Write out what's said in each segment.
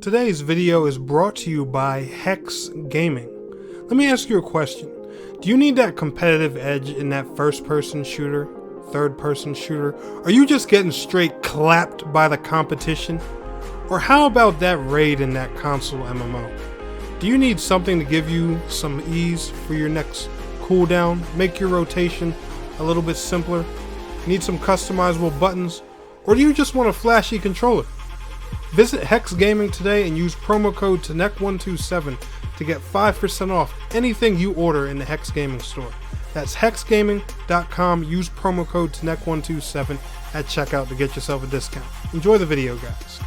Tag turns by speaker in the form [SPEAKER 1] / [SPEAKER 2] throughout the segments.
[SPEAKER 1] Today's video is brought to you by Hex Gaming. Let me ask you a question. Do you need that competitive edge in that first-person shooter, third-person shooter? Are you just getting straight clapped by the competition? Or how about that raid in that console MMO? Do you need something to give you some ease for your next cooldown, make your rotation a little bit simpler? Need some customizable buttons? Or do you just want a flashy controller? Visit Hex Gaming today and use promo code TNEC127 to get 5% off anything you order in the Hex Gaming store. That's hexgaming.com. Use promo code TNEC127 at checkout to get yourself a discount. Enjoy the video, guys.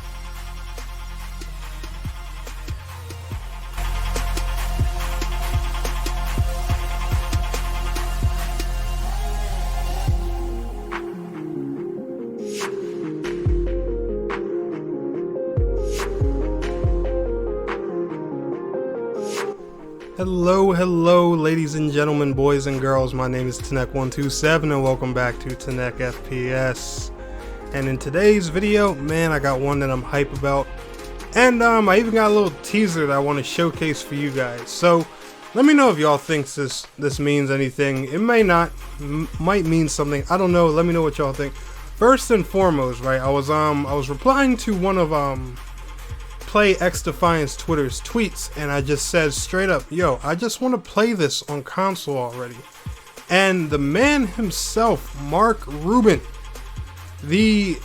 [SPEAKER 1] Hello, ladies and gentlemen, boys and girls. My name is TNEC127 and welcome back to TNEC FPS. And in today's video, man, I got one that I'm hype about. And I even got a little teaser that I want to showcase for you guys. So let me know if y'all think this means anything. It may not, might mean something. I don't know. Let me know what y'all think. First and foremost, right? I was replying to one of Play Xdefiant's Twitter's tweets, and I just said straight up, yo, I just want to play this on console already. And the man himself, Mark Rubin, the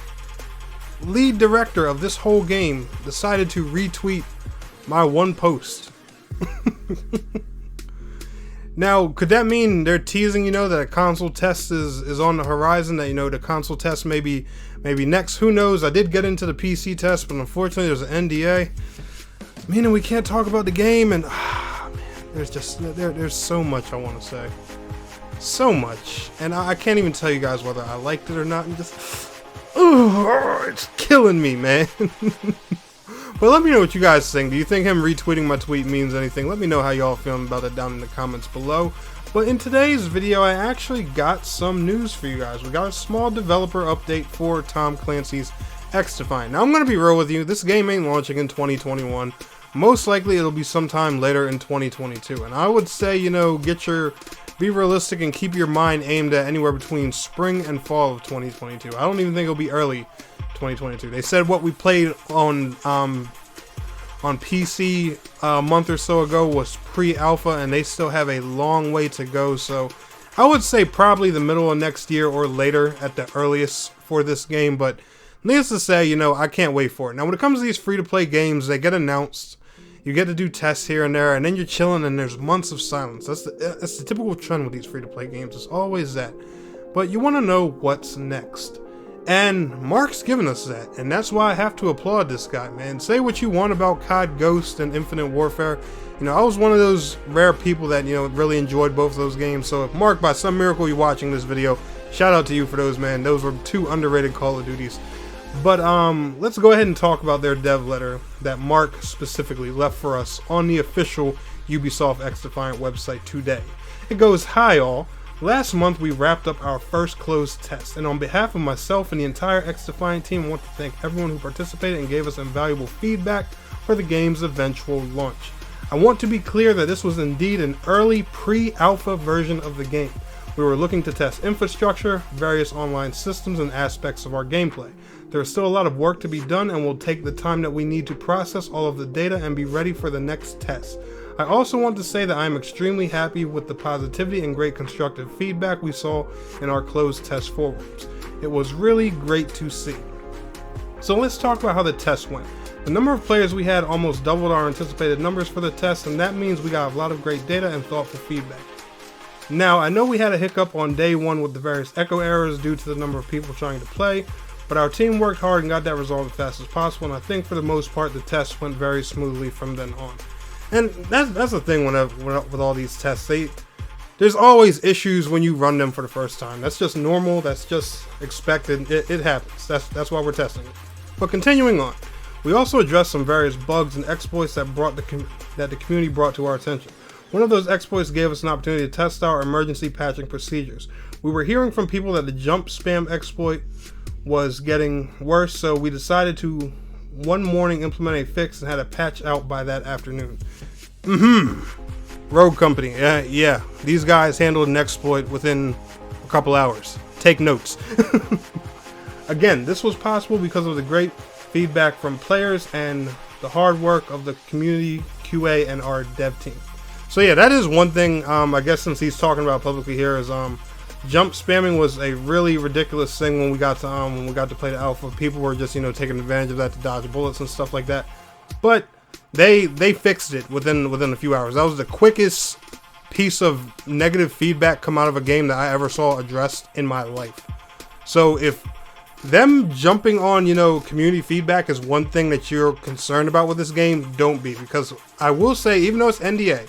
[SPEAKER 1] lead director of this whole game, decided to retweet my one post. Now, could that mean they're teasing, that a console test is on the horizon, that, the console test maybe next? Who knows? I did get into the PC test, but unfortunately there's an NDA, meaning we can't talk about the game, and man, there's so much I want to say. So much. And I can't even tell you guys whether I liked it or not. It's killing me, man. But let me know what you guys think. Do you think him retweeting my tweet means anything? Let me know how y'all feeling about it down in the comments below. But in today's video, I actually got some news for you guys. We got a small developer update for Tom Clancy's Xdefiant. Now, I'm going to be real with you. This game ain't launching in 2021. Most likely, it'll be sometime later in 2022. And I would say, be realistic and keep your mind aimed at anywhere between spring and fall of 2022. I don't even think it'll be early 2022. They said what we played on PC a month or so ago was pre-alpha, and they still have a long way to go. So I would say probably the middle of next year or later at the earliest for this game. But needless to say, I can't wait for it. Now, when it comes to these free-to-play games, they get announced. You get to do tests here and there, and then you're chilling, and there's months of silence. That's the typical trend with these free-to-play games. It's always that. But you want to know what's next. And Mark's given us that, and that's why I have to applaud this guy, man. Say what you want about COD Ghost and Infinite Warfare. I was one of those rare people that, really enjoyed both of those games. So if Mark, by some miracle, you're watching this video, shout out to you for those, man. Those were two underrated Call of Duties. But let's go ahead and talk about their dev letter that Mark specifically left for us on the official Ubisoft Xdefiant website today. It goes, "Hi all. Last month we wrapped up our first closed test, and on behalf of myself and the entire Xdefiant team, I want to thank everyone who participated and gave us invaluable feedback for the game's eventual launch. I want to be clear that this was indeed an early pre-alpha version of the game. We were looking to test infrastructure, various online systems, and aspects of our gameplay. There is still a lot of work to be done, and we'll take the time that we need to process all of the data and be ready for the next test. I also want to say that I am extremely happy with the positivity and great constructive feedback we saw in our closed test forums. It was really great to see." So let's talk about how the test went. The number of players we had almost doubled our anticipated numbers for the test, and that means we got a lot of great data and thoughtful feedback. Now, I know we had a hiccup on day one with the various echo errors due to the number of people trying to play, but our team worked hard and got that resolved as fast as possible, and I think for the most part the test went very smoothly from then on. And that's the thing with all these tests. There's always issues when you run them for the first time. That's just normal. That's just expected. It happens. That's why we're testing it. But continuing on, we also addressed some various bugs and exploits that the community brought to our attention. One of those exploits gave us an opportunity to test our emergency patching procedures. We were hearing from people that the jump spam exploit was getting worse, so we decided to one morning implement a fix and had a patch out by that afternoon. Rogue Company, yeah. These guys handled an exploit within a couple hours. Take notes. Again, this was possible because of the great feedback from players and the hard work of the community, QA, and our dev team. So yeah, that is one thing, I guess since he's talking about publicly here, is jump spamming was a really ridiculous thing when we got to play the alpha. People were just, taking advantage of that to dodge bullets and stuff like that. But they fixed it within a few hours. That was the quickest piece of negative feedback come out of a game that I ever saw addressed in my life. So if them jumping on, community feedback is one thing that you're concerned about with this game, don't be. Because I will say, even though it's NDA,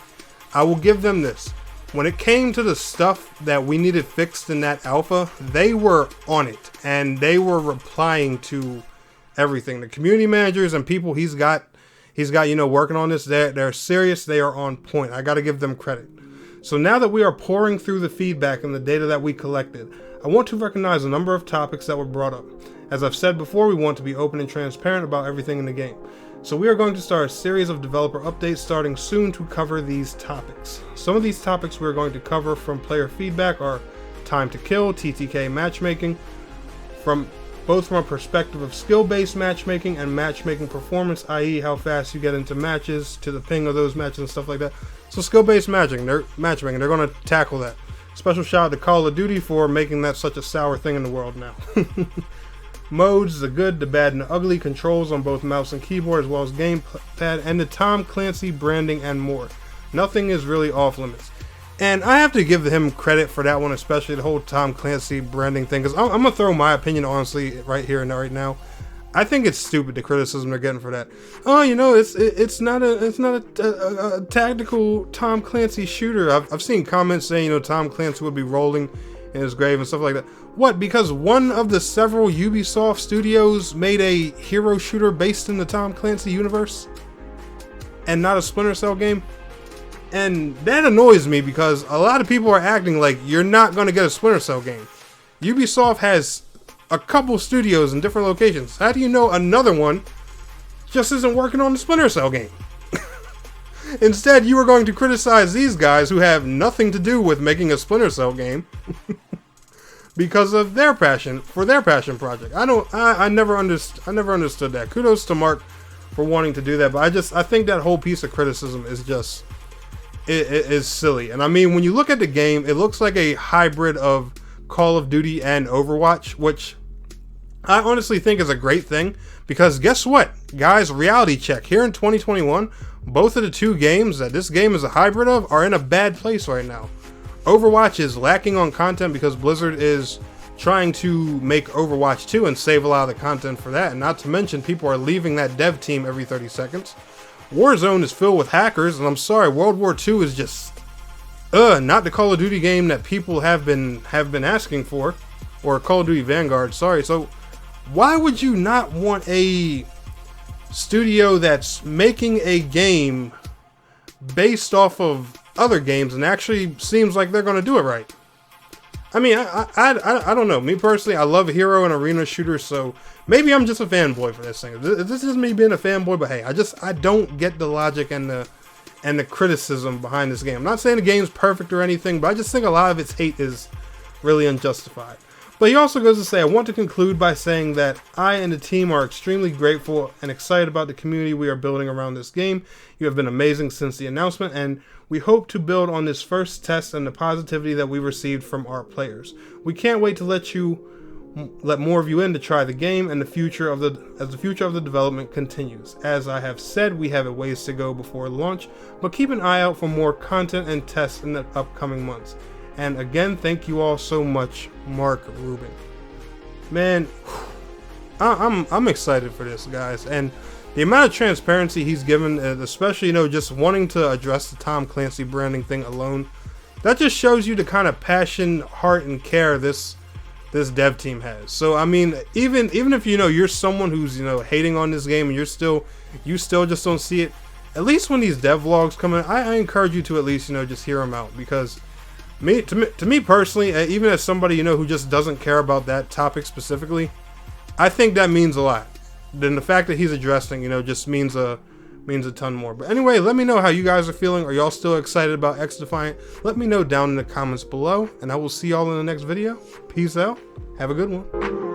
[SPEAKER 1] I will give them this. When it came to the stuff that we needed fixed in that alpha, they were on it. And they were replying to everything. The community managers and people he's got, working on this, they're serious. They are on point. I got to give them credit. So now that we are pouring through the feedback and the data that we collected, I want to recognize a number of topics that were brought up. As I've said before, we want to be open and transparent about everything in the game. So we are going to start a series of developer updates starting soon to cover these topics. Some of these topics we're going to cover from player feedback are time to kill, TTK matchmaking, both from a perspective of skill-based matchmaking and matchmaking performance, i.e. how fast you get into matches, to the ping of those matches and stuff like that. So skill-based matchmaking, they're going to tackle that. Special shout out to Call of Duty for making that such a sour thing in the world now. Modes, the good, the bad, and the ugly, controls on both mouse and keyboard, as well as gamepad, and the Tom Clancy branding and more. Nothing is really off limits. And I have to give him credit for that one, especially the whole Tom Clancy branding thing, because I'm going to throw my opinion honestly right here and right now. I think it's stupid, the criticism they're getting for that. Oh, it's not a tactical Tom Clancy shooter. I've seen comments saying, Tom Clancy would be rolling in his grave and stuff like that. What? Because one of the several Ubisoft studios made a hero shooter based in the Tom Clancy universe, and not a Splinter Cell game? And that annoys me because a lot of people are acting like you're not going to get a Splinter Cell game. Ubisoft has a couple studios in different locations. How do you know another one just isn't working on the Splinter Cell game? Instead, you are going to criticize these guys who have nothing to do with making a Splinter Cell game because of their passion for their passion project. I never understood that. Kudos to Mark for wanting to do that, but I think that whole piece of criticism is just it is silly. And I mean, when you look at the game, it looks like a hybrid of Call of Duty and Overwatch, which I honestly think is a great thing, because guess what, guys, reality check, here in 2021, both of the two games that this game is a hybrid of are in a bad place right now. Overwatch is lacking on content because Blizzard is trying to make Overwatch 2 and save a lot of the content for that, and not to mention people are leaving that dev team every 30 seconds. Warzone is filled with hackers, and I'm sorry, World War II is just not the Call of Duty game that people have been asking for, or Call of Duty Vanguard, sorry. So why would you not want a studio that's making a game based off of other games and actually seems like they're going to do it right? I mean, I don't know. Me personally, I love hero and arena shooters, so maybe I'm just a fanboy for this thing. This is me being a fanboy, but hey, I don't get the logic and the criticism behind this game. I'm not saying the game's perfect or anything, but I just think a lot of its hate is really unjustified. But he also goes to say, I want to conclude by saying that I and the team are extremely grateful and excited about the community we are building around this game. You have been amazing since the announcement, and we hope to build on this first test and the positivity that we received from our players. We can't wait to let more of you in to try the game and the future of the development continues. As I have said, we have a ways to go before launch, but keep an eye out for more content and tests in the upcoming months. And again, thank you all so much, Mark Rubin. Man, I'm excited for this, guys, and the amount of transparency he's given, especially just wanting to address the Tom Clancy branding thing alone, that just shows you the kind of passion, heart, and care this dev team has. So I mean, even if you're someone who's hating on this game and you still just don't see it, at least when these dev vlogs come in, I encourage you to at least just hear them out, because to me personally, even as somebody who just doesn't care about that topic specifically, I think that means a lot. then the fact that he's addressing, you know, just means a ton more. But anyway, let me know how you guys are feeling. Are y'all still excited about Xdefiant? Let me know down in the comments below, and I will see y'all in the next video. Peace out. Have a good one.